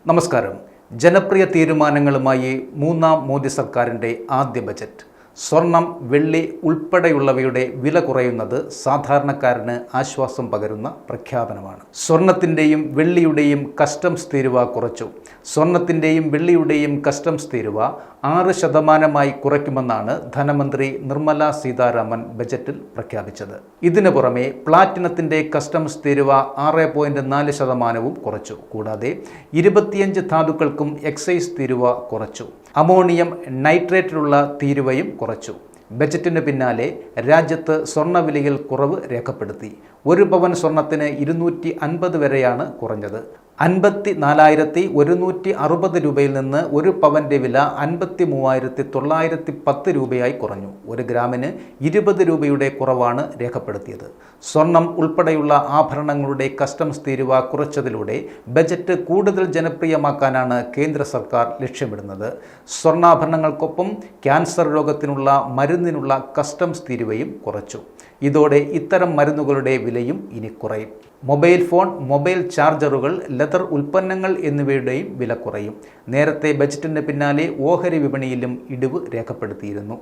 നമസ്കാരം. ജനപ്രിയ തീരുമാനങ്ങളുമായി മൂന്നാം മോദി സർക്കാരിൻ്റെ ആദ്യ ബജറ്റ്. സ്വർണം, വെള്ളി ഉൾപ്പെടെയുള്ളവയുടെ വില കുറയുന്നത് സാധാരണക്കാരന് ആശ്വാസം പകരുന്ന പ്രഖ്യാപനമാണ്. സ്വർണത്തിൻ്റെയും വെള്ളിയുടെയും കസ്റ്റംസ് തീരുവ കുറച്ചു. സ്വർണത്തിൻ്റെയും വെള്ളിയുടെയും കസ്റ്റംസ് തീരുവ 6% കുറയ്ക്കുമെന്നാണ് ധനമന്ത്രി നിർമ്മല സീതാരാമൻ ബജറ്റിൽ പ്രഖ്യാപിച്ചത്. ഇതിനു പുറമെ പ്ലാറ്റിനത്തിൻ്റെ കസ്റ്റംസ് തീരുവ 6.4% കുറച്ചു. കൂടാതെ 25 ധാതുക്കൾക്കും എക്സൈസ് തീരുവ കുറച്ചു. അമോണിയം നൈട്രേറ്റിലുള്ള തീരുവയും കുറച്ചു. ബജറ്റിന് പിന്നാലെ രാജ്യത്ത് സ്വർണ്ണവിലയിൽ കുറവ് രേഖപ്പെടുത്തി. 1 പവൻ സ്വർണത്തിന് 250 വരെയാണ് കുറഞ്ഞത്. 54,160 രൂപയിൽ നിന്ന് 1 പവൻ്റെ വില 53,910 രൂപയായി കുറഞ്ഞു. 1 ഗ്രാമിന് 20 രൂപയുടെ കുറവാണ് രേഖപ്പെടുത്തിയത്. സ്വർണം ഉൾപ്പെടെയുള്ള ആഭരണങ്ങളുടെ കസ്റ്റംസ് തീരുവ കുറച്ചതിലൂടെ ബജറ്റ് കൂടുതൽ ജനപ്രിയമാക്കാനാണ് കേന്ദ്ര സർക്കാർ ലക്ഷ്യമിടുന്നത്. സ്വർണ്ണാഭരണങ്ങൾക്കൊപ്പം ക്യാൻസർ രോഗത്തിനുള്ള മരുന്നിനുള്ള കസ്റ്റംസ് തീരുവയും കുറച്ചു. ഇതോടെ ഇത്തരം മരുന്നുകളുടെ വിലയും ഇനി കുറയും. മൊബൈൽ ഫോൺ, മൊബൈൽ ചാർജറുകൾ, ലെതർ ഉൽപ്പന്നങ്ങൾ എന്നിവയുടെയും വില കുറയും. നേരത്തെ ബജറ്റിന് പിന്നാലെ ഓഹരി വിപണിയിലും ഇടിവ് രേഖപ്പെടുത്തിയിരുന്നു.